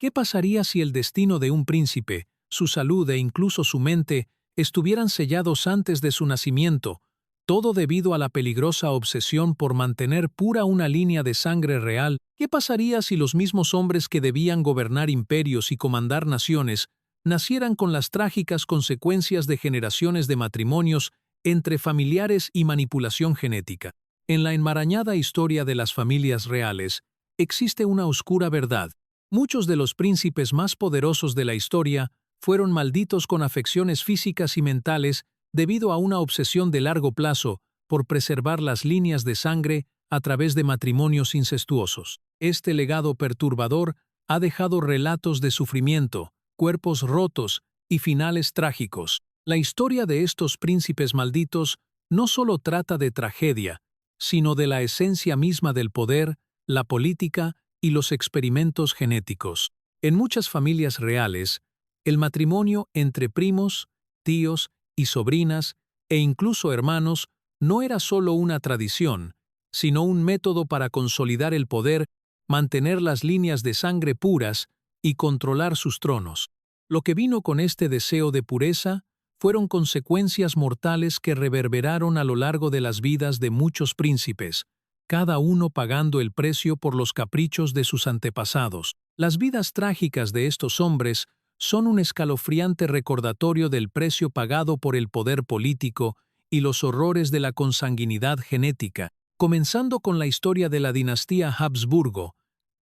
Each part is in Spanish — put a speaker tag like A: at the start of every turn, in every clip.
A: ¿Qué pasaría si el destino de un príncipe, su salud e incluso su mente estuvieran sellados antes de su nacimiento, todo debido a la peligrosa obsesión por mantener pura una línea de sangre real? ¿Qué pasaría si los mismos hombres que debían gobernar imperios y comandar naciones nacieran con las trágicas consecuencias de generaciones de matrimonios entre familiares y manipulación genética? En la enmarañada historia de las familias reales, existe una oscura verdad. Muchos de los príncipes más poderosos de la historia fueron malditos con afecciones físicas y mentales debido a una obsesión de largo plazo por preservar las líneas de sangre a través de matrimonios incestuosos. Este legado perturbador ha dejado relatos de sufrimiento, cuerpos rotos y finales trágicos. La historia de estos príncipes malditos no solo trata de tragedia, sino de la esencia misma del poder, la política y los experimentos genéticos. En muchas familias reales, el matrimonio entre primos, tíos y sobrinas, e incluso hermanos, no era solo una tradición, sino un método para consolidar el poder, mantener las líneas de sangre puras y controlar sus tronos. Lo que vino con este deseo de pureza fueron consecuencias mortales que reverberaron a lo largo de las vidas de muchos príncipes, cada uno pagando el precio por los caprichos de sus antepasados. Las vidas trágicas de estos hombres son un escalofriante recordatorio del precio pagado por el poder político y los horrores de la consanguinidad genética, comenzando con la historia de la dinastía Habsburgo,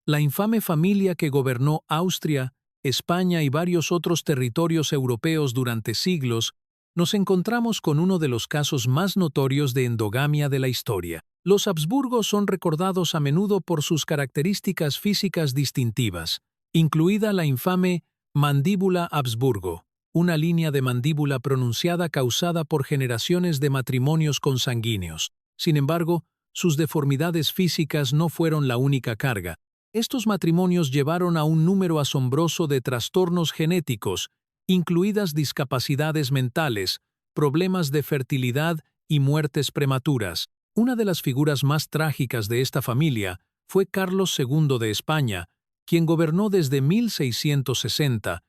A: la infame familia que gobernó Austria, España y varios otros territorios europeos durante siglos. Nos encontramos con uno de los casos más notorios de endogamia de la historia. Los Habsburgos son recordados a menudo por sus características físicas distintivas, incluida la infame mandíbula Habsburgo, una línea de mandíbula pronunciada causada por generaciones de matrimonios consanguíneos. Sin embargo, sus deformidades físicas no fueron la única carga. Estos matrimonios llevaron a un número asombroso de trastornos genéticos, incluidas discapacidades mentales, problemas de fertilidad y muertes prematuras. Una de las figuras más trágicas de esta familia fue Carlos II de España, quien gobernó desde 1660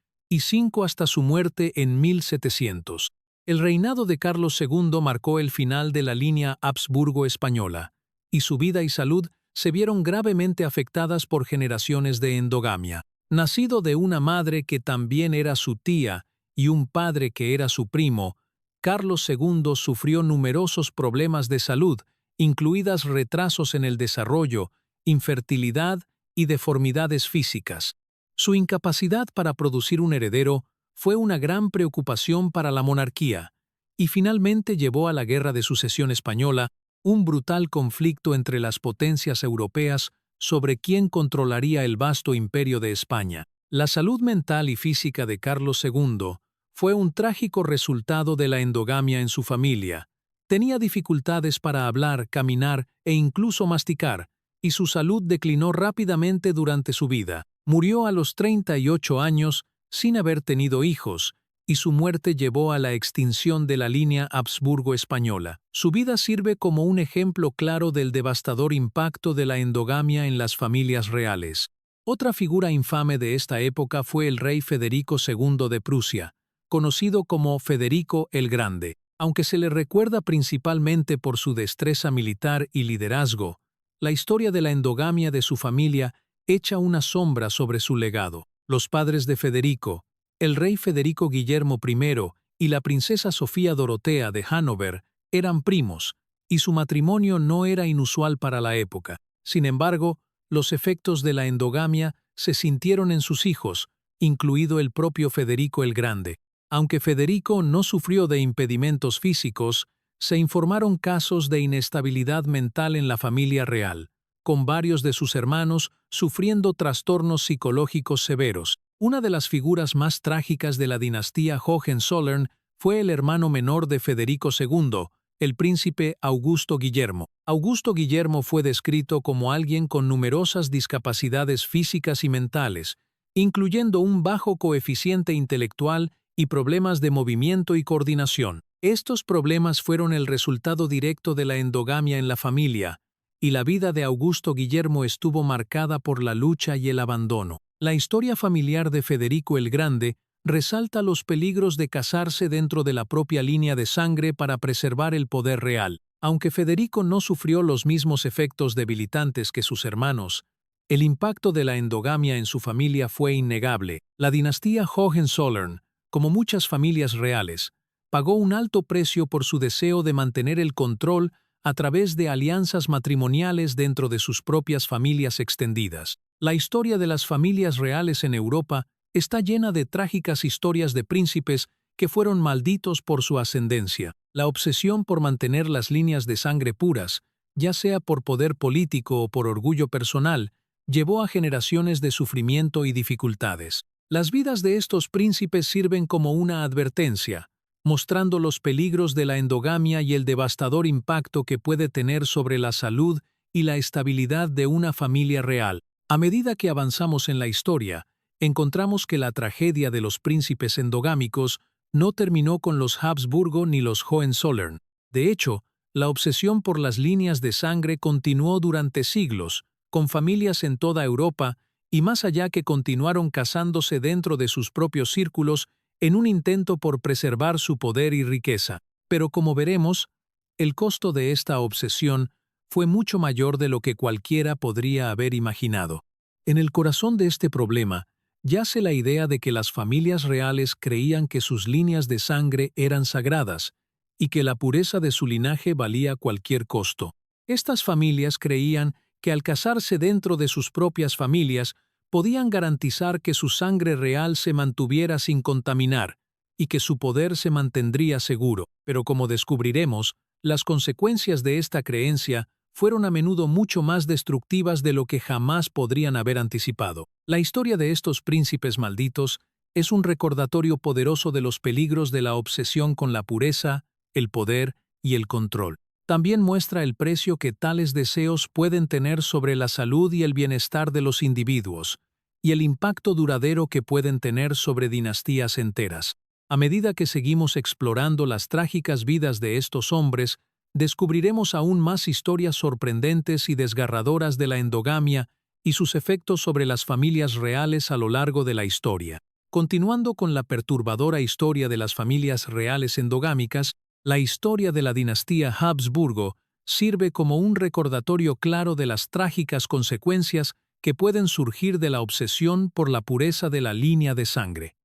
A: hasta su muerte en 1700. El reinado de Carlos II marcó el final de la línea Habsburgo española, y su vida y salud se vieron gravemente afectadas por generaciones de endogamia. Nacido de una madre que también era su tía y un padre que era su primo, Carlos II sufrió numerosos problemas de salud, incluidas retrasos en el desarrollo, infertilidad y deformidades físicas. Su incapacidad para producir un heredero fue una gran preocupación para la monarquía, y finalmente llevó a la Guerra de Sucesión Española, un brutal conflicto entre las potencias europeas sobre quién controlaría el vasto imperio de España. La salud mental y física de Carlos II fue un trágico resultado de la endogamia en su familia. Tenía dificultades para hablar, caminar e incluso masticar, y su salud declinó rápidamente durante su vida. Murió a los 38 años sin haber tenido hijos, y su muerte llevó a la extinción de la línea Habsburgo española. Su vida sirve como un ejemplo claro del devastador impacto de la endogamia en las familias reales. Otra figura infame de esta época fue el rey Federico II de Prusia, conocido como Federico el Grande. Aunque se le recuerda principalmente por su destreza militar y liderazgo, la historia de la endogamia de su familia echa una sombra sobre su legado. Los padres de Federico, el rey Federico Guillermo I y la princesa Sofía Dorotea de Hannover, eran primos, y su matrimonio no era inusual para la época. Sin embargo, los efectos de la endogamia se sintieron en sus hijos, incluido el propio Federico el Grande. Aunque Federico no sufrió de impedimentos físicos, se informaron casos de inestabilidad mental en la familia real, con varios de sus hermanos sufriendo trastornos psicológicos severos. Una de las figuras más trágicas de la dinastía Hohenzollern fue el hermano menor de Federico II, el príncipe Augusto Guillermo. Augusto Guillermo fue descrito como alguien con numerosas discapacidades físicas y mentales, incluyendo un bajo coeficiente intelectual y problemas de movimiento y coordinación. Estos problemas fueron el resultado directo de la endogamia en la familia, y la vida de Augusto Guillermo estuvo marcada por la lucha y el abandono. La historia familiar de Federico el Grande resalta los peligros de casarse dentro de la propia línea de sangre para preservar el poder real. Aunque Federico no sufrió los mismos efectos debilitantes que sus hermanos, el impacto de la endogamia en su familia fue innegable. La dinastía Hohenzollern, como muchas familias reales, pagó un alto precio por su deseo de mantener el control a través de alianzas matrimoniales dentro de sus propias familias extendidas. La historia de las familias reales en Europa está llena de trágicas historias de príncipes que fueron malditos por su ascendencia. La obsesión por mantener las líneas de sangre puras, ya sea por poder político o por orgullo personal, llevó a generaciones de sufrimiento y dificultades. Las vidas de estos príncipes sirven como una advertencia, mostrando los peligros de la endogamia y el devastador impacto que puede tener sobre la salud y la estabilidad de una familia real. A medida que avanzamos en la historia, encontramos que la tragedia de los príncipes endogámicos no terminó con los Habsburgo ni los Hohenzollern. De hecho, la obsesión por las líneas de sangre continuó durante siglos, con familias en toda Europa y más allá que continuaron casándose dentro de sus propios círculos en un intento por preservar su poder y riqueza. Pero como veremos, el costo de esta obsesión fue mucho mayor de lo que cualquiera podría haber imaginado. En el corazón de este problema yace la idea de que las familias reales creían que sus líneas de sangre eran sagradas y que la pureza de su linaje valía cualquier costo. Estas familias creían que al casarse dentro de sus propias familias podían garantizar que su sangre real se mantuviera sin contaminar y que su poder se mantendría seguro. Pero como descubriremos, las consecuencias de esta creencia fueron a menudo mucho más destructivas de lo que jamás podrían haber anticipado. La historia de estos príncipes malditos es un recordatorio poderoso de los peligros de la obsesión con la pureza, el poder y el control. También muestra el precio que tales deseos pueden tener sobre la salud y el bienestar de los individuos, y el impacto duradero que pueden tener sobre dinastías enteras. A medida que seguimos explorando las trágicas vidas de estos hombres, descubriremos aún más historias sorprendentes y desgarradoras de la endogamia y sus efectos sobre las familias reales a lo largo de la historia. Continuando con la perturbadora historia de las familias reales endogámicas, la historia de la dinastía Habsburgo sirve como un recordatorio claro de las trágicas consecuencias que pueden surgir de la obsesión por la pureza de la línea de sangre.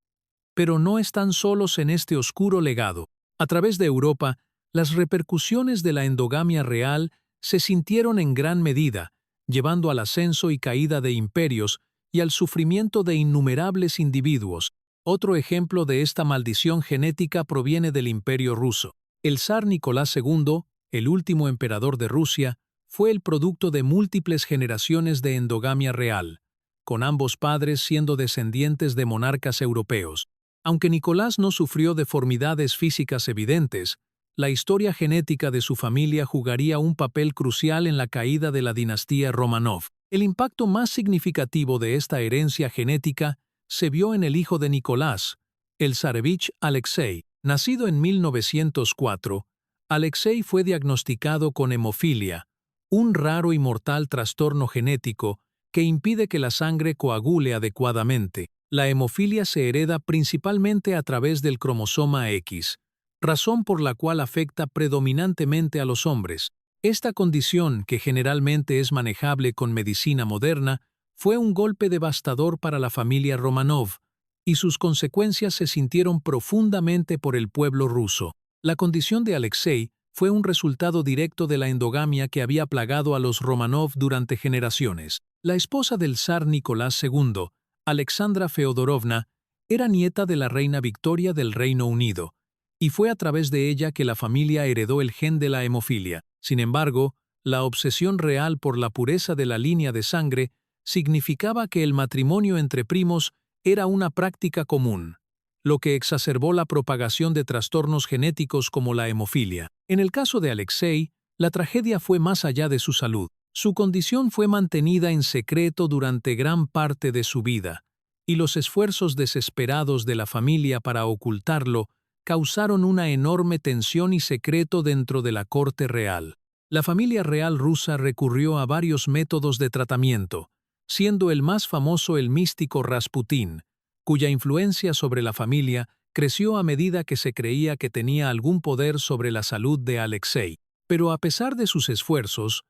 A: Pero no están solos en este oscuro legado. A través de Europa, las repercusiones de la endogamia real se sintieron en gran medida, llevando al ascenso y caída de imperios y al sufrimiento de innumerables individuos. Otro ejemplo de esta maldición genética proviene del Imperio ruso. El zar Nicolás II, el último emperador de Rusia, fue el producto de múltiples generaciones de endogamia real, con ambos padres siendo descendientes de monarcas europeos. Aunque Nicolás no sufrió deformidades físicas evidentes, la historia genética de su familia jugaría un papel crucial en la caída de la dinastía Romanov. El impacto más significativo de esta herencia genética se vio en el hijo de Nicolás, el zarevich Alexei. Nacido en 1904, Alexei fue diagnosticado con hemofilia, un raro y mortal trastorno genético que impide que la sangre coagule adecuadamente. La hemofilia se hereda principalmente a través del cromosoma X, razón por la cual afecta predominantemente a los hombres. Esta condición, que generalmente es manejable con medicina moderna, fue un golpe devastador para la familia Romanov, y sus consecuencias se sintieron profundamente por el pueblo ruso. La condición de Alexei fue un resultado directo de la endogamia que había plagado a los Romanov durante generaciones. La esposa del zar Nicolás II, Alexandra Feodorovna, era nieta de la reina Victoria del Reino Unido, y fue a través de ella que la familia heredó el gen de la hemofilia. Sin embargo, la obsesión real por la pureza de la línea de sangre significaba que el matrimonio entre primos era una práctica común, lo que exacerbó la propagación de trastornos genéticos como la hemofilia. En el caso de Alexei, la tragedia fue más allá de su salud. Su condición fue mantenida en secreto durante gran parte de su vida, y los esfuerzos desesperados de la familia para ocultarlo causaron una enorme tensión y secreto dentro de la corte real. La familia real rusa recurrió a varios métodos de tratamiento, siendo el más famoso el místico Rasputín, cuya influencia sobre la familia creció a medida que se creía que tenía algún poder sobre la salud de Alexei. Pero a pesar de sus esfuerzos,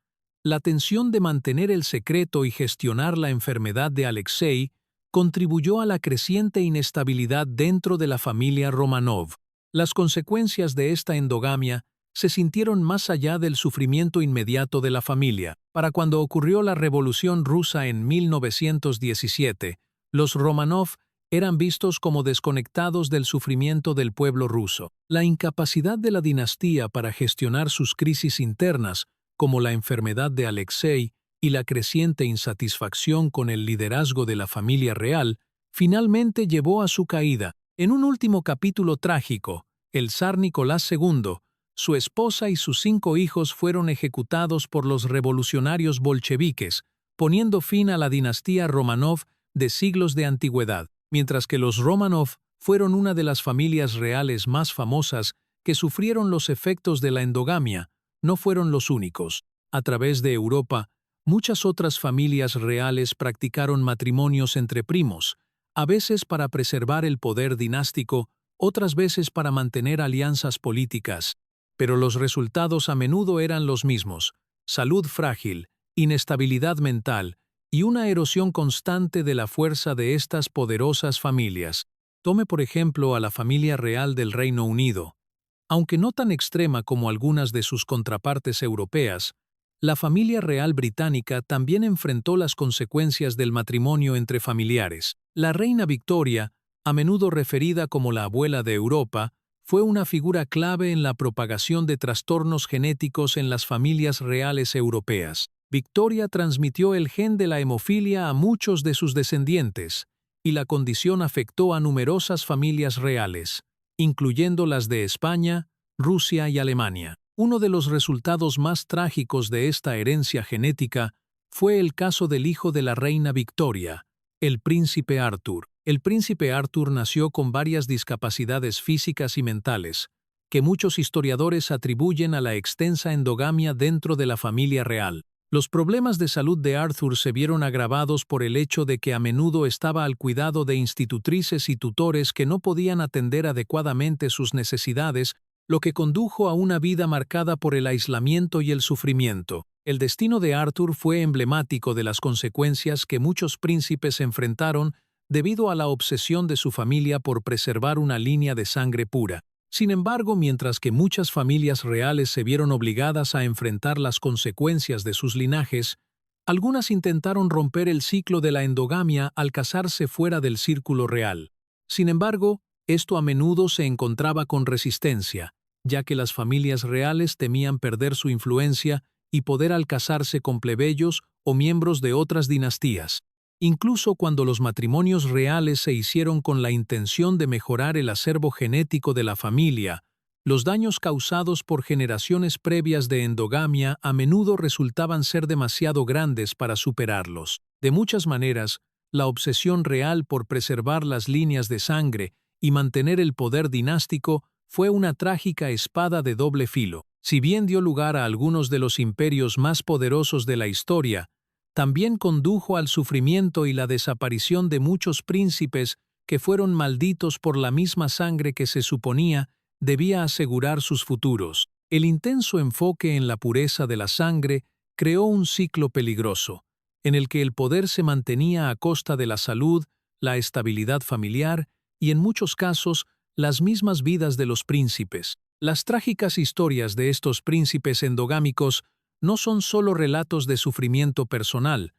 A: la tensión de mantener el secreto y gestionar la enfermedad de Alexei contribuyó a la creciente inestabilidad dentro de la familia Romanov. Las consecuencias de esta endogamia se sintieron más allá del sufrimiento inmediato de la familia. Para cuando ocurrió la Revolución Rusa en 1917, los Romanov eran vistos como desconectados del sufrimiento del pueblo ruso. La incapacidad de la dinastía para gestionar sus crisis internas, como la enfermedad de Alexei y la creciente insatisfacción con el liderazgo de la familia real, finalmente llevó a su caída. En un último capítulo trágico, el zar Nicolás II, su esposa y sus 5 hijos fueron ejecutados por los revolucionarios bolcheviques, poniendo fin a la dinastía Romanov de siglos de antigüedad. Mientras que los Romanov fueron una de las familias reales más famosas que sufrieron los efectos de la endogamia, no fueron los únicos. A través de Europa, muchas otras familias reales practicaron matrimonios entre primos, a veces para preservar el poder dinástico, otras veces para mantener alianzas políticas. Pero los resultados a menudo eran los mismos: salud frágil, inestabilidad mental y una erosión constante de la fuerza de estas poderosas familias. Tome por ejemplo a la familia real del Reino Unido. Aunque no tan extrema como algunas de sus contrapartes europeas, la familia real británica también enfrentó las consecuencias del matrimonio entre familiares. La reina Victoria, a menudo referida como la abuela de Europa, fue una figura clave en la propagación de trastornos genéticos en las familias reales europeas. Victoria transmitió el gen de la hemofilia a muchos de sus descendientes, y la condición afectó a numerosas familias reales, incluyendo las de España, Rusia y Alemania. Uno de los resultados más trágicos de esta herencia genética fue el caso del hijo de la reina Victoria, el príncipe Arthur. El príncipe Arthur nació con varias discapacidades físicas y mentales, que muchos historiadores atribuyen a la extensa endogamia dentro de la familia real. Los problemas de salud de Arthur se vieron agravados por el hecho de que a menudo estaba al cuidado de institutrices y tutores que no podían atender adecuadamente sus necesidades, lo que condujo a una vida marcada por el aislamiento y el sufrimiento. El destino de Arthur fue emblemático de las consecuencias que muchos príncipes enfrentaron debido a la obsesión de su familia por preservar una línea de sangre pura. Sin embargo, mientras que muchas familias reales se vieron obligadas a enfrentar las consecuencias de sus linajes, algunas intentaron romper el ciclo de la endogamia al casarse fuera del círculo real. Sin embargo, esto a menudo se encontraba con resistencia, ya que las familias reales temían perder su influencia y poder al casarse con plebeyos o miembros de otras dinastías. Incluso cuando los matrimonios reales se hicieron con la intención de mejorar el acervo genético de la familia, los daños causados por generaciones previas de endogamia a menudo resultaban ser demasiado grandes para superarlos. De muchas maneras, la obsesión real por preservar las líneas de sangre y mantener el poder dinástico fue una trágica espada de doble filo. Si bien dio lugar a algunos de los imperios más poderosos de la historia, también condujo al sufrimiento y la desaparición de muchos príncipes que fueron malditos por la misma sangre que se suponía debía asegurar sus futuros. El intenso enfoque en la pureza de la sangre creó un ciclo peligroso, en el que el poder se mantenía a costa de la salud, la estabilidad familiar y, en muchos casos, las mismas vidas de los príncipes. Las trágicas historias de estos príncipes endogámicos no son solo relatos de sufrimiento personal,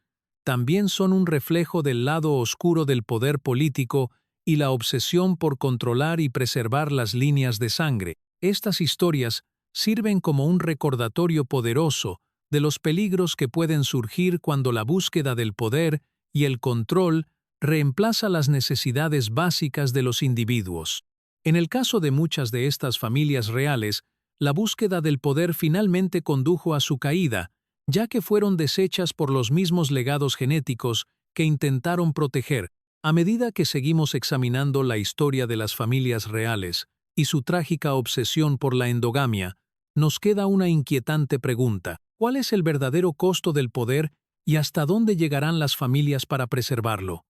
A: también son un reflejo del lado oscuro del poder político y la obsesión por controlar y preservar las líneas de sangre. Estas historias sirven como un recordatorio poderoso de los peligros que pueden surgir cuando la búsqueda del poder y el control reemplaza las necesidades básicas de los individuos. En el caso de muchas de estas familias reales, la búsqueda del poder finalmente condujo a su caída, ya que fueron deshechas por los mismos legados genéticos que intentaron proteger. A medida que seguimos examinando la historia de las familias reales y su trágica obsesión por la endogamia, nos queda una inquietante pregunta: ¿cuál es el verdadero costo del poder ¿Y hasta dónde llegarán las familias para preservarlo?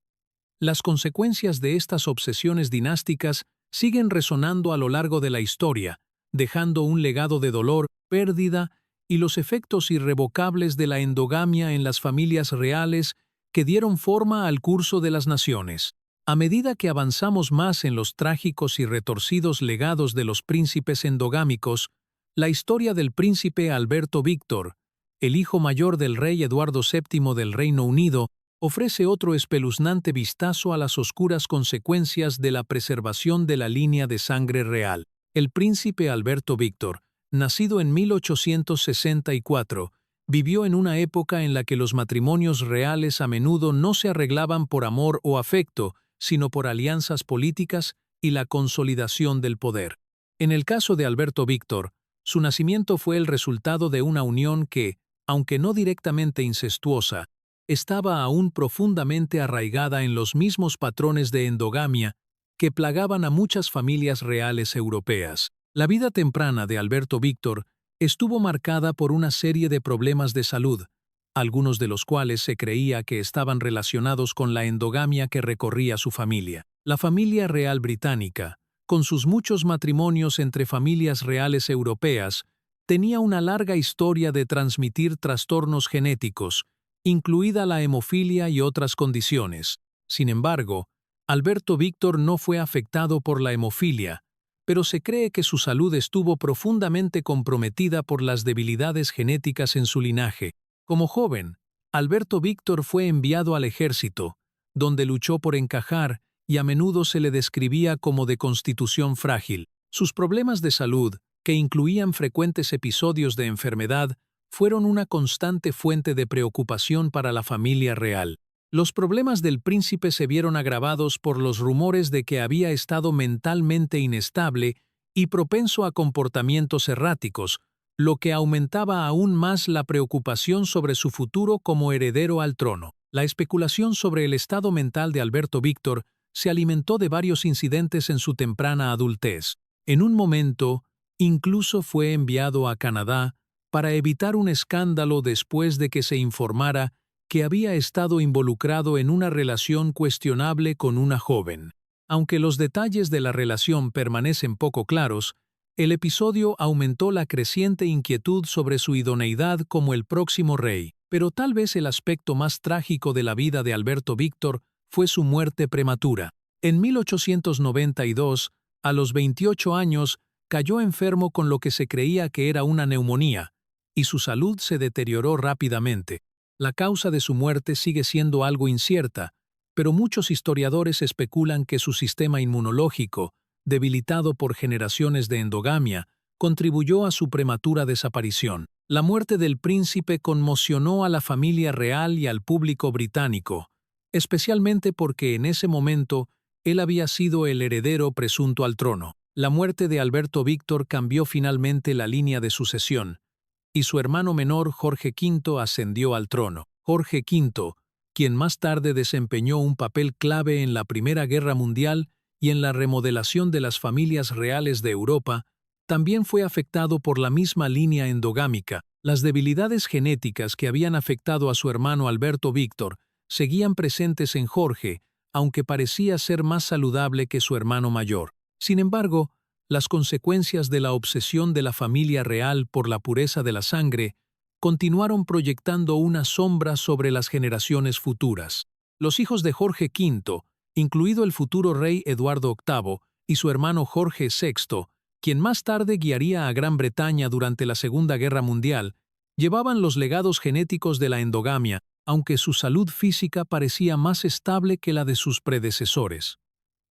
A: Las consecuencias de estas obsesiones dinásticas siguen resonando a lo largo de la historia, dejando un legado de dolor, pérdida y los efectos irrevocables de la endogamia en las familias reales que dieron forma al curso de las naciones. A medida que avanzamos más en los trágicos y retorcidos legados de los príncipes endogámicos, la historia del príncipe Alberto Víctor, el hijo mayor del rey Eduardo VII del Reino Unido, ofrece otro espeluznante vistazo a las oscuras consecuencias de la preservación de la línea de sangre real. El príncipe Alberto Víctor, nacido en 1864, vivió en una época en la que los matrimonios reales a menudo no se arreglaban por amor o afecto, sino por alianzas políticas y la consolidación del poder. En el caso de Alberto Víctor, su nacimiento fue el resultado de una unión que, aunque no directamente incestuosa, estaba aún profundamente arraigada en los mismos patrones de endogamia que plagaban a muchas familias reales europeas. La vida temprana de Alberto Víctor estuvo marcada por una serie de problemas de salud, algunos de los cuales se creía que estaban relacionados con la endogamia que recorría su familia. La familia real británica, con sus muchos matrimonios entre familias reales europeas, tenía una larga historia de transmitir trastornos genéticos, incluida la hemofilia y otras condiciones. Sin embargo, Alberto Víctor no fue afectado por la hemofilia, pero se cree que su salud estuvo profundamente comprometida por las debilidades genéticas en su linaje. Como joven, Alberto Víctor fue enviado al ejército, donde luchó por encajar y a menudo se le describía como de constitución frágil. Sus problemas de salud, que incluían frecuentes episodios de enfermedad, fueron una constante fuente de preocupación para la familia real. Los problemas del príncipe se vieron agravados por los rumores de que había estado mentalmente inestable y propenso a comportamientos erráticos, lo que aumentaba aún más la preocupación sobre su futuro como heredero al trono. La especulación sobre el estado mental de Alberto Víctor se alimentó de varios incidentes en su temprana adultez. En un momento, incluso fue enviado a Canadá para evitar un escándalo después de que se informara que había estado involucrado en una relación cuestionable con una joven. Aunque los detalles de la relación permanecen poco claros, el episodio aumentó la creciente inquietud sobre su idoneidad como el próximo rey. Pero tal vez el aspecto más trágico de la vida de Alberto Víctor fue su muerte prematura. En 1892, a los 28 años, cayó enfermo con lo que se creía que era una neumonía, y su salud se deterioró rápidamente. La causa de su muerte sigue siendo algo incierta, pero muchos historiadores especulan que su sistema inmunológico, debilitado por generaciones de endogamia, contribuyó a su prematura desaparición. La muerte del príncipe conmocionó a la familia real y al público británico, especialmente porque en ese momento él había sido el heredero presunto al trono. La muerte de Alberto Víctor cambió finalmente la línea de sucesión, y su hermano menor Jorge V ascendió al trono. Jorge V, quien más tarde desempeñó un papel clave en la Primera Guerra Mundial y en la remodelación de las familias reales de Europa, también fue afectado por la misma línea endogámica. Las debilidades genéticas que habían afectado a su hermano Alberto Víctor seguían presentes en Jorge, aunque parecía ser más saludable que su hermano mayor. Sin embargo, las consecuencias de la obsesión de la familia real por la pureza de la sangre continuaron proyectando una sombra sobre las generaciones futuras. Los hijos de Jorge V, incluido el futuro rey Eduardo VIII y su hermano Jorge VI, quien más tarde guiaría a Gran Bretaña durante la Segunda Guerra Mundial, llevaban los legados genéticos de la endogamia, aunque su salud física parecía más estable que la de sus predecesores.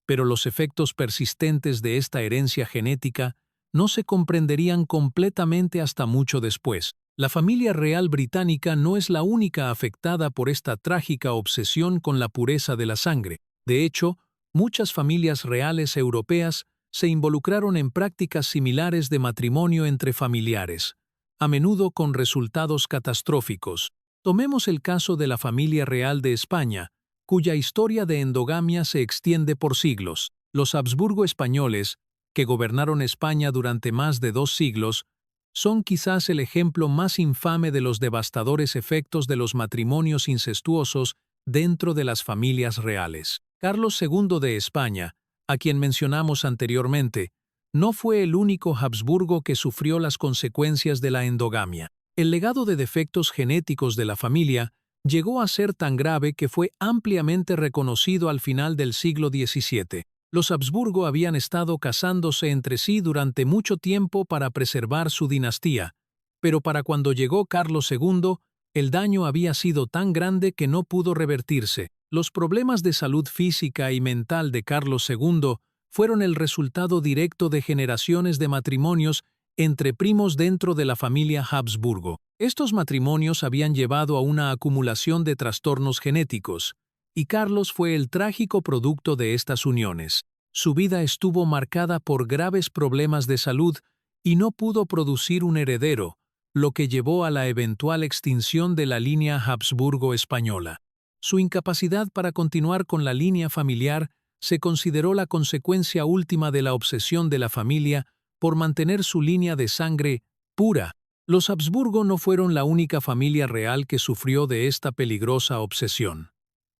A: Pero los efectos persistentes de esta herencia genética no se comprenderían completamente hasta mucho después. La familia real británica no es la única afectada por esta trágica obsesión con la pureza de la sangre. De hecho, muchas familias reales europeas se involucraron en prácticas similares de matrimonio entre familiares, a menudo con resultados catastróficos. Tomemos el caso de la familia real de España, cuya historia de endogamia se extiende por siglos. Los Habsburgo españoles, que gobernaron España durante más de 2 siglos, son quizás el ejemplo más infame de los devastadores efectos de los matrimonios incestuosos dentro de las familias reales. Carlos II de España, a quien mencionamos anteriormente, no fue el único Habsburgo que sufrió las consecuencias de la endogamia. El legado de defectos genéticos de la familia llegó a ser tan grave que fue ampliamente reconocido al final del siglo XVII. Los Habsburgo habían estado casándose entre sí durante mucho tiempo para preservar su dinastía, pero para cuando llegó Carlos II, el daño había sido tan grande que no pudo revertirse. Los problemas de salud física y mental de Carlos II fueron el resultado directo de generaciones de matrimonios entre primos dentro de la familia Habsburgo. Estos matrimonios habían llevado a una acumulación de trastornos genéticos, y Carlos fue el trágico producto de estas uniones. Su vida estuvo marcada por graves problemas de salud y no pudo producir un heredero, lo que llevó a la eventual extinción de la línea Habsburgo española. Su incapacidad para continuar con la línea familiar se consideró la consecuencia última de la obsesión de la familia por mantener su línea de sangre pura. Los Habsburgo no fueron la única familia real que sufrió de esta peligrosa obsesión.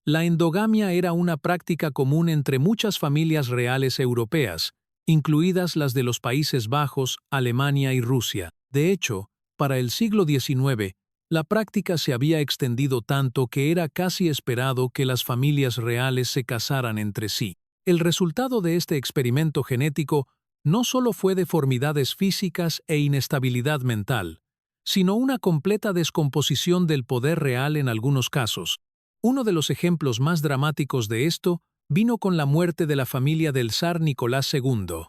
A: La endogamia era una práctica común entre muchas familias reales europeas, incluidas las de los Países Bajos, Alemania y Rusia. De hecho, para el siglo XIX, la práctica se había extendido tanto que era casi esperado que las familias reales se casaran entre sí. El resultado de este experimento genético no solo fue deformidades físicas e inestabilidad mental, sino una completa descomposición del poder real en algunos casos. Uno de los ejemplos más dramáticos de esto vino con la muerte de la familia del zar Nicolás II.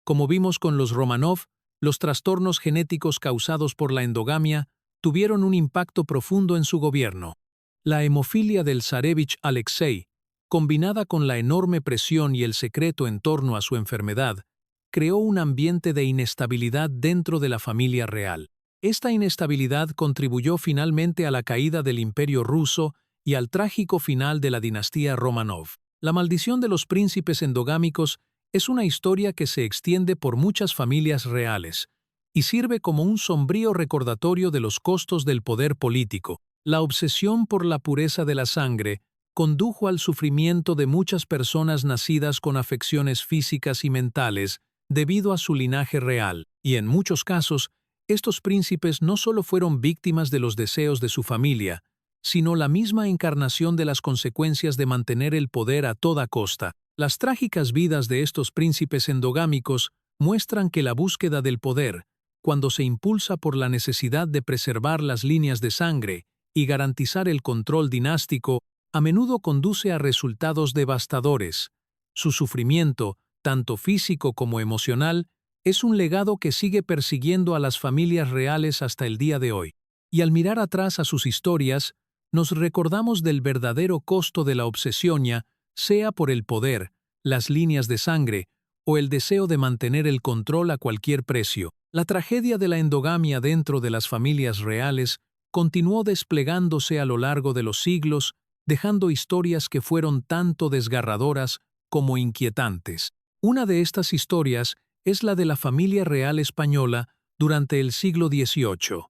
A: Como vimos con los Romanov, los trastornos genéticos causados por la endogamia tuvieron un impacto profundo en su gobierno. La hemofilia del zarevich Alexei, combinada con la enorme presión y el secreto en torno a su enfermedad, creó un ambiente de inestabilidad dentro de la familia real. Esta inestabilidad contribuyó finalmente a la caída del Imperio ruso y al trágico final de la dinastía Romanov. La maldición de los príncipes endogámicos es una historia que se extiende por muchas familias reales y sirve como un sombrío recordatorio de los costos del poder político. La obsesión por la pureza de la sangre condujo al sufrimiento de muchas personas nacidas con afecciones físicas y mentales debido a su linaje real, y en muchos casos, estos príncipes no solo fueron víctimas de los deseos de su familia, sino la misma encarnación de las consecuencias de mantener el poder a toda costa. Las trágicas vidas de estos príncipes endogámicos muestran que la búsqueda del poder, cuando se impulsa por la necesidad de preservar las líneas de sangre y garantizar el control dinástico, a menudo conduce a resultados devastadores. Su sufrimiento, tanto físico como emocional, es un legado que sigue persiguiendo a las familias reales hasta el día de hoy. Y al mirar atrás a sus historias, nos recordamos del verdadero costo de la obsesión, ya sea por el poder, las líneas de sangre o el deseo de mantener el control a cualquier precio. La tragedia de la endogamia dentro de las familias reales continuó desplegándose a lo largo de los siglos, dejando historias que fueron tanto desgarradoras como inquietantes. Una de estas historias es la de la familia real española durante el siglo XVIII.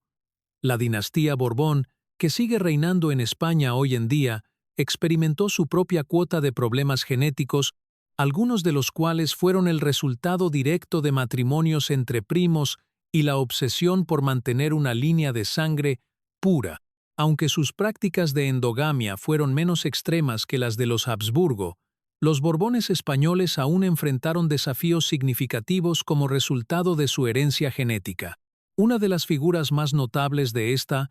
A: La dinastía Borbón, que sigue reinando en España hoy en día, experimentó su propia cuota de problemas genéticos, algunos de los cuales fueron el resultado directo de matrimonios entre primos y la obsesión por mantener una línea de sangre pura. Aunque sus prácticas de endogamia fueron menos extremas que las de los Habsburgo, los Borbones españoles aún enfrentaron desafíos significativos como resultado de su herencia genética. Una de las figuras más notables de esta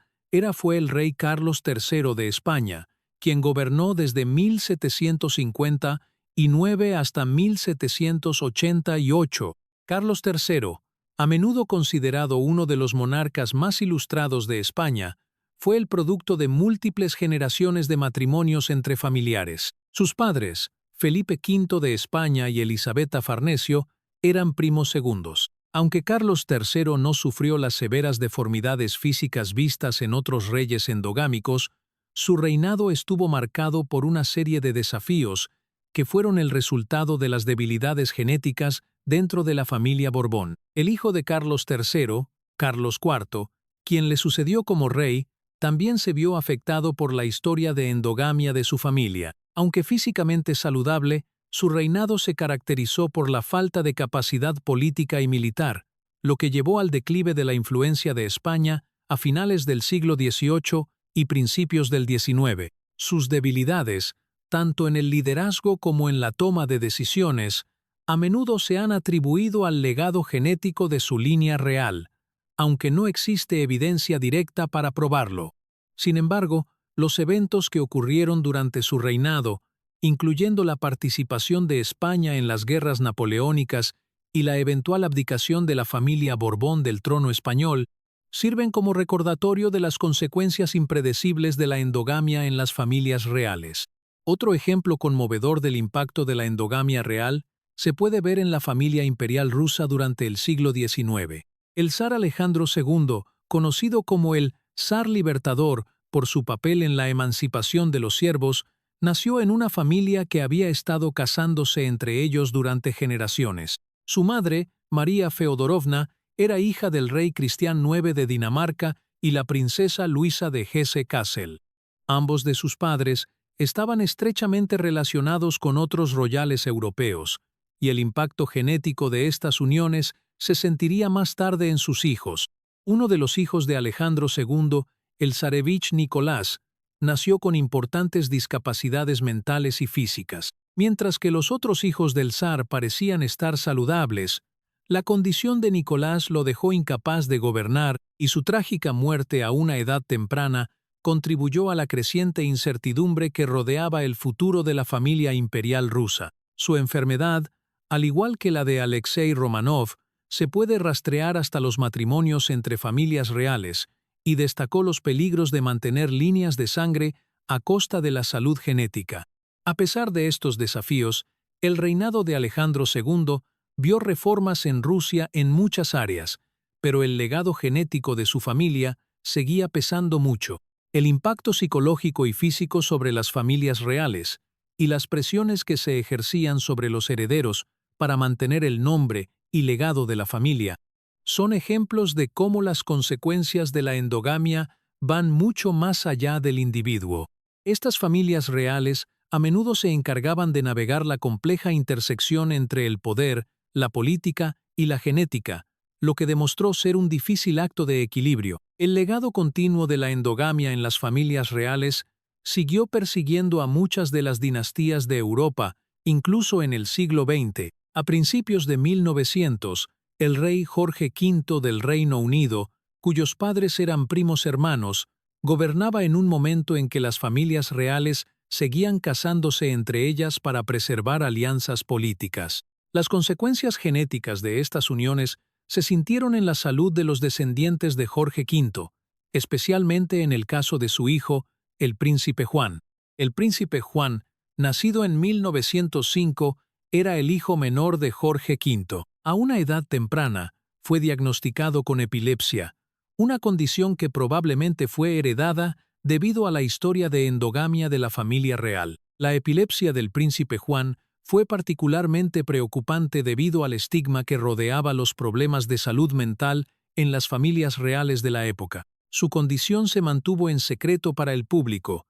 A: fue el rey Carlos III de España, quien gobernó desde 1759 hasta 1788. Carlos III, a menudo considerado uno de los monarcas más ilustrados de España, fue el producto de múltiples generaciones de matrimonios entre familiares. Sus padres, Felipe V de España y Elisabetta Farnesio, eran primos segundos. Aunque Carlos III no sufrió las severas deformidades físicas vistas en otros reyes endogámicos, su reinado estuvo marcado por una serie de desafíos que fueron el resultado de las debilidades genéticas dentro de la familia Borbón. El hijo de Carlos III, Carlos IV, quien le sucedió como rey, también se vio afectado por la historia de endogamia de su familia. Aunque físicamente saludable, su reinado se caracterizó por la falta de capacidad política y militar, lo que llevó al declive de la influencia de España a finales del siglo XVIII y principios del XIX. Sus debilidades, tanto en el liderazgo como en la toma de decisiones, a menudo se han atribuido al legado genético de su línea real, aunque no existe evidencia directa para probarlo. Sin embargo, los eventos que ocurrieron durante su reinado, incluyendo la participación de España en las guerras napoleónicas y la eventual abdicación de la familia Borbón del trono español, sirven como recordatorio de las consecuencias impredecibles de la endogamia en las familias reales. Otro ejemplo conmovedor del impacto de la endogamia real se puede ver en la familia imperial rusa durante el siglo XIX. El zar Alejandro II, conocido como el zar libertador por su papel en la emancipación de los siervos, nació en una familia que había estado casándose entre ellos durante generaciones. Su madre, María Feodorovna, era hija del rey Cristián IX de Dinamarca y la princesa Luisa de Hesse-Kassel. Ambos de sus padres estaban estrechamente relacionados con otros royales europeos, y el impacto genético de estas uniones se sentiría más tarde en sus hijos. Uno de los hijos de Alejandro II, el zarevich Nicolás, nació con importantes discapacidades mentales y físicas. Mientras que los otros hijos del zar parecían estar saludables, la condición de Nicolás lo dejó incapaz de gobernar y su trágica muerte a una edad temprana contribuyó a la creciente incertidumbre que rodeaba el futuro de la familia imperial rusa. Su enfermedad, al igual que la de Alexei Romanov, se puede rastrear hasta los matrimonios entre familias reales y destacó los peligros de mantener líneas de sangre a costa de la salud genética. A pesar de estos desafíos, el reinado de Alejandro II vio reformas en Rusia en muchas áreas, pero el legado genético de su familia seguía pesando mucho. El impacto psicológico y físico sobre las familias reales y las presiones que se ejercían sobre los herederos para mantener el nombre y legado de la familia son ejemplos de cómo las consecuencias de la endogamia van mucho más allá del individuo. Estas familias reales a menudo se encargaban de navegar la compleja intersección entre el poder, la política y la genética, lo que demostró ser un difícil acto de equilibrio. El legado continuo de la endogamia en las familias reales siguió persiguiendo a muchas de las dinastías de Europa, incluso en el siglo XX. A principios de 1900, el rey Jorge V del Reino Unido, cuyos padres eran primos hermanos, gobernaba en un momento en que las familias reales seguían casándose entre ellas para preservar alianzas políticas. Las consecuencias genéticas de estas uniones se sintieron en la salud de los descendientes de Jorge V, especialmente en el caso de su hijo, el príncipe Juan. El príncipe Juan, nacido en 1905, era el hijo menor de Jorge V. A una edad temprana, fue diagnosticado con epilepsia, una condición que probablemente fue heredada debido a la historia de endogamia de la familia real. La epilepsia del príncipe Juan fue particularmente preocupante debido al estigma que rodeaba los problemas de salud mental en las familias reales de la época. Su condición se mantuvo en secreto para el público,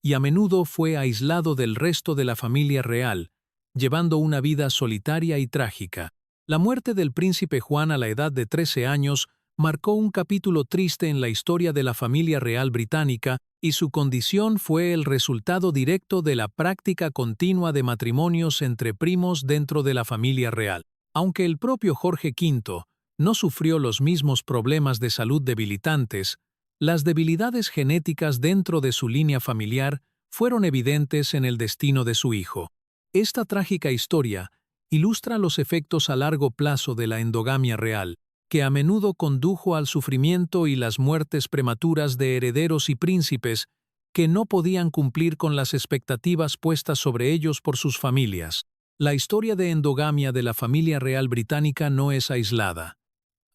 A: y a menudo fue aislado del resto de la familia real, llevando una vida solitaria y trágica. La muerte del príncipe Juan a la edad de 13 años marcó un capítulo triste en la historia de la familia real británica, y su condición fue el resultado directo de la práctica continua de matrimonios entre primos dentro de la familia real. Aunque el propio Jorge V no sufrió los mismos problemas de salud debilitantes, las debilidades genéticas dentro de su línea familiar fueron evidentes en el destino de su hijo. Esta trágica historia ilustra los efectos a largo plazo de la endogamia real, que a menudo condujo al sufrimiento y las muertes prematuras de herederos y príncipes que no podían cumplir con las expectativas puestas sobre ellos por sus familias. La historia de endogamia de la familia real británica no es aislada.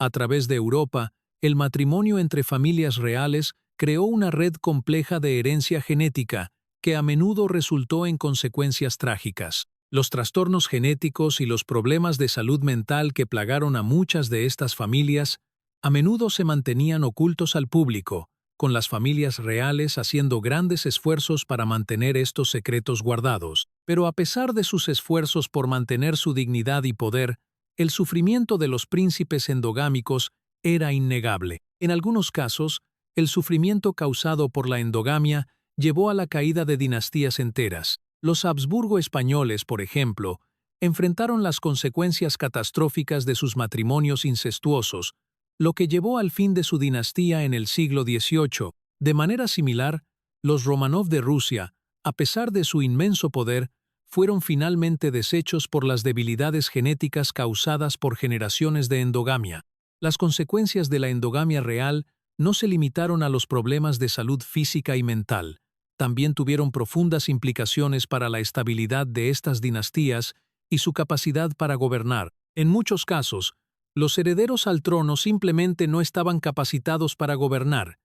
A: A través de Europa, el matrimonio entre familias reales creó una red compleja de herencia genética que a menudo resultó en consecuencias trágicas. Los trastornos genéticos y los problemas de salud mental que plagaron a muchas de estas familias a menudo se mantenían ocultos al público, con las familias reales haciendo grandes esfuerzos para mantener estos secretos guardados. Pero a pesar de sus esfuerzos por mantener su dignidad y poder, el sufrimiento de los príncipes endogámicos era innegable. En algunos casos, el sufrimiento causado por la endogamia llevó a la caída de dinastías enteras. Los Habsburgo españoles, por ejemplo, enfrentaron las consecuencias catastróficas de sus matrimonios incestuosos, lo que llevó al fin de su dinastía en el siglo XVIII. De manera similar, los Romanov de Rusia, a pesar de su inmenso poder, fueron finalmente deshechos por las debilidades genéticas causadas por generaciones de endogamia. Las consecuencias de la endogamia real no se limitaron a los problemas de salud física y mental, también tuvieron profundas implicaciones para la estabilidad de estas dinastías y su capacidad para gobernar. En muchos casos, los herederos al trono simplemente no estaban capacitados para gobernar,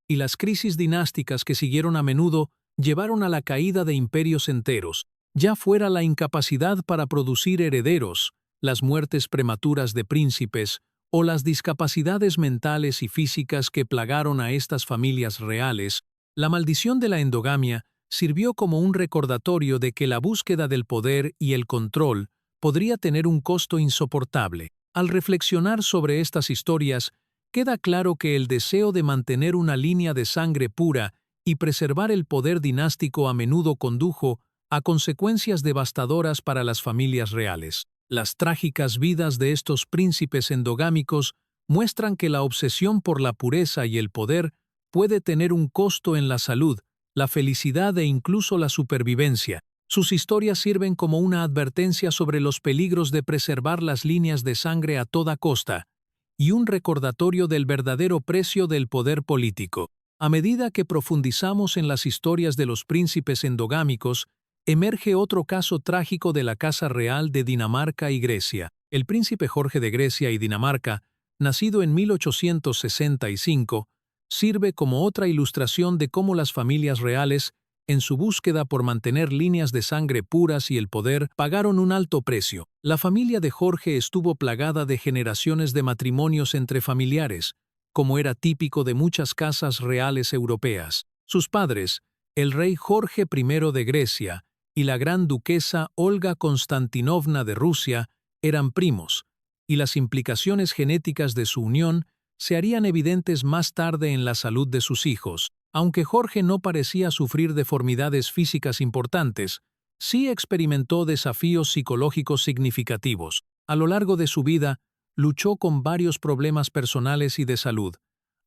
A: y las crisis dinásticas que siguieron a menudo llevaron a la caída de imperios enteros, ya fuera la incapacidad para producir herederos, las muertes prematuras de príncipes o las discapacidades mentales y físicas que plagaron a estas familias reales. La maldición de la endogamia sirvió como un recordatorio de que la búsqueda del poder y el control podría tener un costo insoportable. Al reflexionar sobre estas historias, queda claro que el deseo de mantener una línea de sangre pura y preservar el poder dinástico a menudo condujo a consecuencias devastadoras para las familias reales. Las trágicas vidas de estos príncipes endogámicos muestran que la obsesión por la pureza y el poder puede tener un costo en la salud, la felicidad e incluso la supervivencia. Sus historias sirven como una advertencia sobre los peligros de preservar las líneas de sangre a toda costa y un recordatorio del verdadero precio del poder político. A medida que profundizamos en las historias de los príncipes endogámicos, emerge otro caso trágico de la Casa Real de Dinamarca y Grecia. El príncipe Jorge de Grecia y Dinamarca, nacido en 1865, sirve como otra ilustración de cómo las familias reales, en su búsqueda por mantener líneas de sangre puras y el poder, pagaron un alto precio. La familia de Jorge estuvo plagada de generaciones de matrimonios entre familiares, como era típico de muchas casas reales europeas. Sus padres, el rey Jorge I de Grecia y la gran duquesa Olga Konstantinovna de Rusia, eran primos, y las implicaciones genéticas de su unión se harían evidentes más tarde en la salud de sus hijos. Aunque Jorge no parecía sufrir deformidades físicas importantes, sí experimentó desafíos psicológicos significativos. A lo largo de su vida, luchó con varios problemas personales y de salud,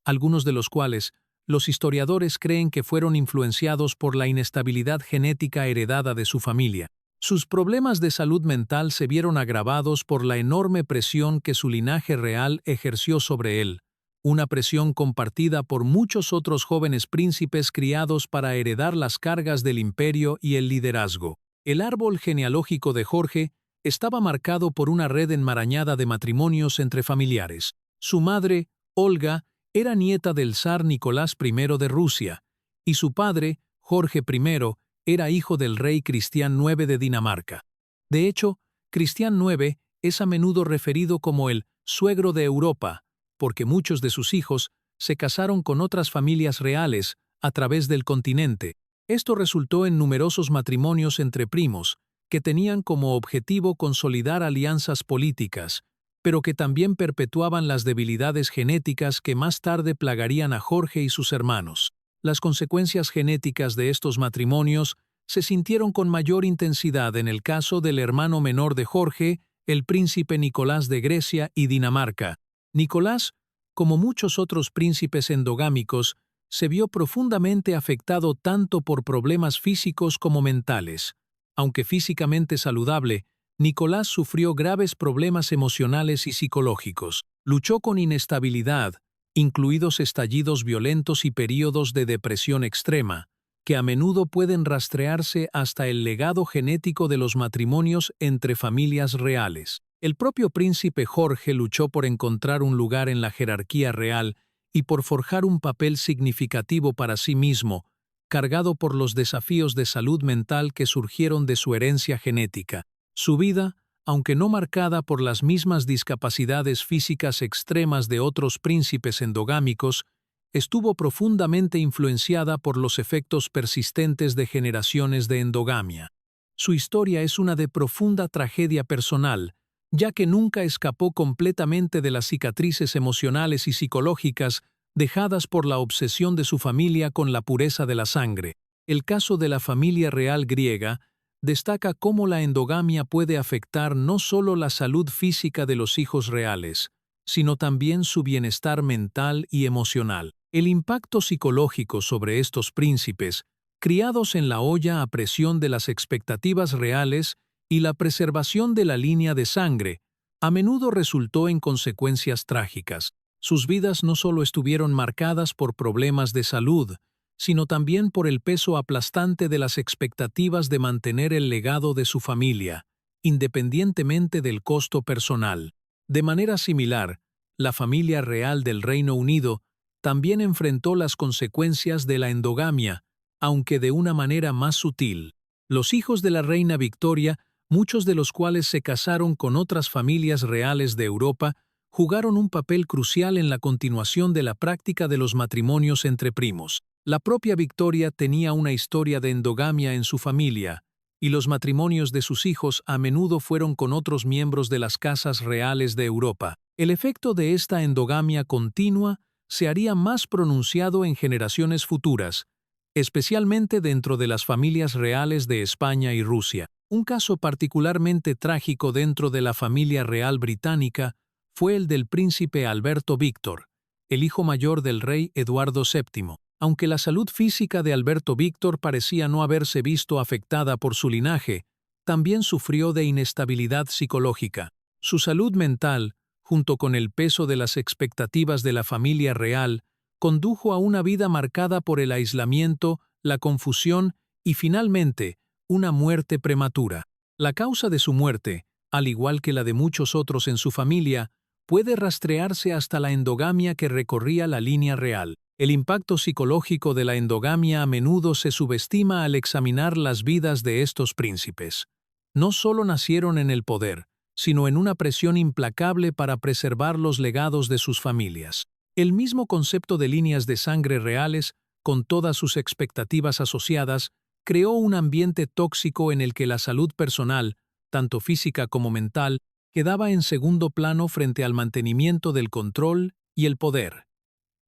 A: algunos de los cuales los historiadores creen que fueron influenciados por la inestabilidad genética heredada de su familia. Sus problemas de salud mental se vieron agravados por la enorme presión que su linaje real ejerció sobre él, una presión compartida por muchos otros jóvenes príncipes criados para heredar las cargas del imperio y el liderazgo. El árbol genealógico de Jorge estaba marcado por una red enmarañada de matrimonios entre familiares. Su madre, Olga, era nieta del zar Nicolás I de Rusia, y su padre, Jorge I, era hijo del rey Cristián IX de Dinamarca. De hecho, Cristián IX es a menudo referido como el suegro de Europa, porque muchos de sus hijos se casaron con otras familias reales a través del continente. Esto resultó en numerosos matrimonios entre primos, que tenían como objetivo consolidar alianzas políticas, pero que también perpetuaban las debilidades genéticas que más tarde plagarían a Jorge y sus hermanos. Las consecuencias genéticas de estos matrimonios se sintieron con mayor intensidad en el caso del hermano menor de Jorge, el príncipe Nicolás de Grecia y Dinamarca. Nicolás, como muchos otros príncipes endogámicos, se vio profundamente afectado tanto por problemas físicos como mentales. Aunque físicamente saludable, Nicolás sufrió graves problemas emocionales y psicológicos. Luchó con inestabilidad, incluidos estallidos violentos y períodos de depresión extrema, que a menudo pueden rastrearse hasta el legado genético de los matrimonios entre familias reales. El propio príncipe Jorge luchó por encontrar un lugar en la jerarquía real y por forjar un papel significativo para sí mismo, cargado por los desafíos de salud mental que surgieron de su herencia genética. Su vida, aunque no marcada por las mismas discapacidades físicas extremas de otros príncipes endogámicos, estuvo profundamente influenciada por los efectos persistentes de generaciones de endogamia. Su historia es una de profunda tragedia personal, ya que nunca escapó completamente de las cicatrices emocionales y psicológicas dejadas por la obsesión de su familia con la pureza de la sangre. El caso de la familia real griega destaca cómo la endogamia puede afectar no solo la salud física de los hijos reales, sino también su bienestar mental y emocional. El impacto psicológico sobre estos príncipes, criados en la olla a presión de las expectativas reales y la preservación de la línea de sangre, a menudo resultó en consecuencias trágicas. Sus vidas no solo estuvieron marcadas por problemas de salud, sino también por el peso aplastante de las expectativas de mantener el legado de su familia, independientemente del costo personal. De manera similar, la familia real del Reino Unido también enfrentó las consecuencias de la endogamia, aunque de una manera más sutil. Los hijos de la reina Victoria, muchos de los cuales se casaron con otras familias reales de Europa, jugaron un papel crucial en la continuación de la práctica de los matrimonios entre primos. La propia Victoria tenía una historia de endogamia en su familia, y los matrimonios de sus hijos a menudo fueron con otros miembros de las casas reales de Europa. El efecto de esta endogamia continua se haría más pronunciado en generaciones futuras, especialmente dentro de las familias reales de España y Rusia. Un caso particularmente trágico dentro de la familia real británica fue el del príncipe Alberto Víctor, el hijo mayor del rey Eduardo VII. Aunque la salud física de Alberto Víctor parecía no haberse visto afectada por su linaje, también sufrió de inestabilidad psicológica. Su salud mental, junto con el peso de las expectativas de la familia real, condujo a una vida marcada por el aislamiento, la confusión y, finalmente, una muerte prematura. La causa de su muerte, al igual que la de muchos otros en su familia, puede rastrearse hasta la endogamia que recorría la línea real. El impacto psicológico de la endogamia a menudo se subestima al examinar las vidas de estos príncipes. No solo nacieron en el poder, sino en una presión implacable para preservar los legados de sus familias. El mismo concepto de líneas de sangre reales, con todas sus expectativas asociadas, creó un ambiente tóxico en el que la salud personal, tanto física como mental, quedaba en segundo plano frente al mantenimiento del control y el poder.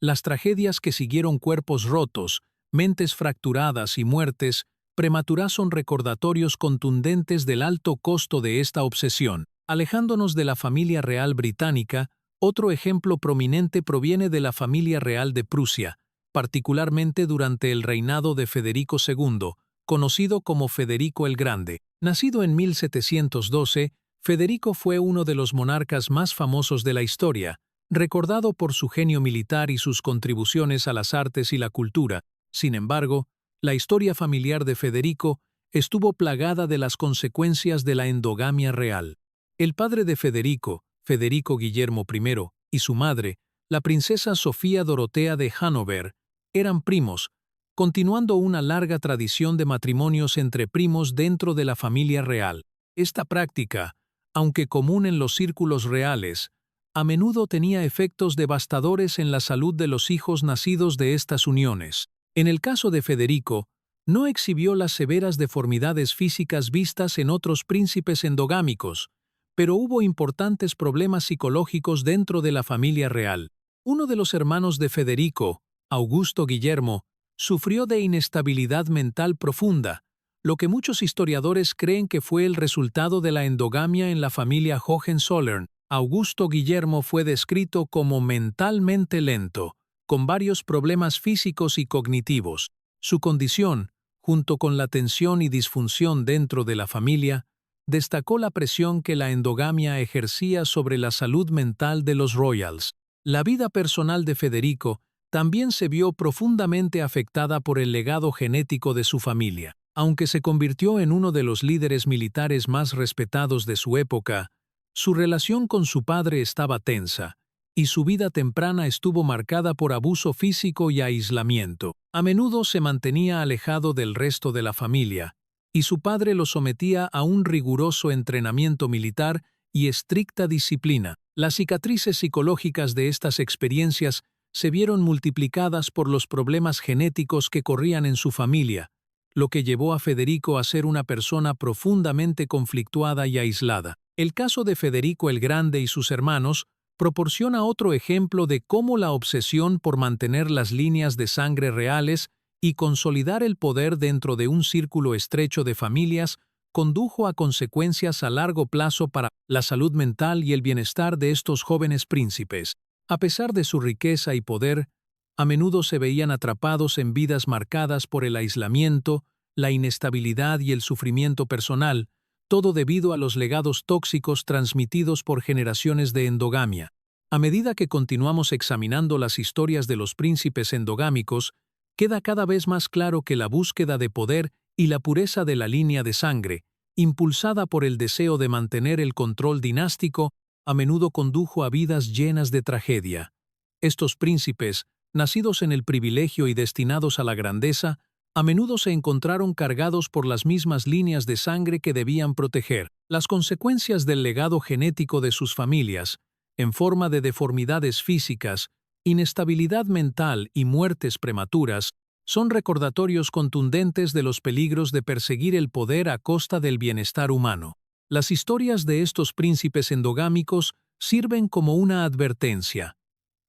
A: Las tragedias que siguieron, cuerpos rotos, mentes fracturadas y muertes prematuras, son recordatorios contundentes del alto costo de esta obsesión. Alejándonos de la familia real británica, otro ejemplo prominente proviene de la familia real de Prusia, particularmente durante el reinado de Federico II, conocido como Federico el Grande. Nacido en 1712, Federico fue uno de los monarcas más famosos de la historia, recordado por su genio militar y sus contribuciones a las artes y la cultura. Sin embargo, la historia familiar de Federico estuvo plagada de las consecuencias de la endogamia real. El padre de Federico, Federico Guillermo I, y su madre, la princesa Sofía Dorotea de Hannover, eran primos, continuando una larga tradición de matrimonios entre primos dentro de la familia real. Esta práctica, aunque común en los círculos reales, a menudo tenía efectos devastadores en la salud de los hijos nacidos de estas uniones. En el caso de Federico, no exhibió las severas deformidades físicas vistas en otros príncipes endogámicos, pero hubo importantes problemas psicológicos dentro de la familia real. Uno de los hermanos de Federico, Augusto Guillermo, sufrió de inestabilidad mental profunda, lo que muchos historiadores creen que fue el resultado de la endogamia en la familia Hohenzollern. Augusto Guillermo fue descrito como mentalmente lento, con varios problemas físicos y cognitivos. Su condición, junto con la tensión y disfunción dentro de la familia, destacó la presión que la endogamia ejercía sobre la salud mental de los royals. La vida personal de Federico también se vio profundamente afectada por el legado genético de su familia. Aunque se convirtió en uno de los líderes militares más respetados de su época, su relación con su padre estaba tensa, y su vida temprana estuvo marcada por abuso físico y aislamiento. A menudo se mantenía alejado del resto de la familia, y su padre lo sometía a un riguroso entrenamiento militar y estricta disciplina. Las cicatrices psicológicas de estas experiencias se vieron multiplicadas por los problemas genéticos que corrían en su familia, lo que llevó a Federico a ser una persona profundamente conflictuada y aislada. El caso de Federico el Grande y sus hermanos proporciona otro ejemplo de cómo la obsesión por mantener las líneas de sangre reales y consolidar el poder dentro de un círculo estrecho de familias condujo a consecuencias a largo plazo para la salud mental y el bienestar de estos jóvenes príncipes. A pesar de su riqueza y poder, a menudo se veían atrapados en vidas marcadas por el aislamiento, la inestabilidad y el sufrimiento personal, todo debido a los legados tóxicos transmitidos por generaciones de endogamia. A medida que continuamos examinando las historias de los príncipes endogámicos, queda cada vez más claro que la búsqueda de poder y la pureza de la línea de sangre, impulsada por el deseo de mantener el control dinástico, a menudo condujo a vidas llenas de tragedia. Estos príncipes, nacidos en el privilegio y destinados a la grandeza, a menudo se encontraron cargados por las mismas líneas de sangre que debían proteger. Las consecuencias del legado genético de sus familias, en forma de deformidades físicas, inestabilidad mental y muertes prematuras, son recordatorios contundentes de los peligros de perseguir el poder a costa del bienestar humano. Las historias de estos príncipes endogámicos sirven como una advertencia.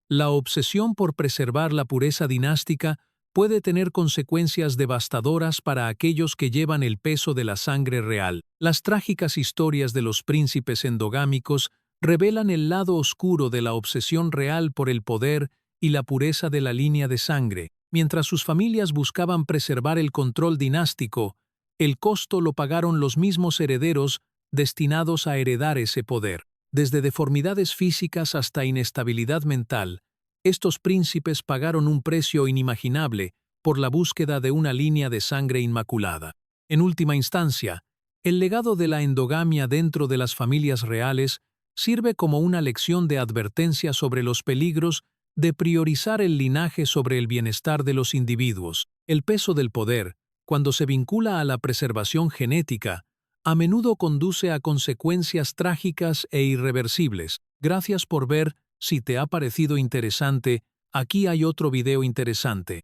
A: La obsesión por preservar la pureza dinástica puede tener consecuencias devastadoras para aquellos que llevan el peso de la sangre real. Las trágicas historias de los príncipes endogámicos revelan el lado oscuro de la obsesión real por el poder y la pureza de la línea de sangre. Mientras sus familias buscaban preservar el control dinástico, el costo lo pagaron los mismos herederos destinados a heredar ese poder. Desde deformidades físicas hasta inestabilidad mental, estos príncipes pagaron un precio inimaginable por la búsqueda de una línea de sangre inmaculada. En última instancia, el legado de la endogamia dentro de las familias reales sirve como una lección de advertencia sobre los peligros de priorizar el linaje sobre el bienestar de los individuos. El peso del poder, cuando se vincula a la preservación genética, a menudo conduce a consecuencias trágicas e irreversibles. Gracias por ver. Si te ha parecido interesante, aquí hay otro video interesante.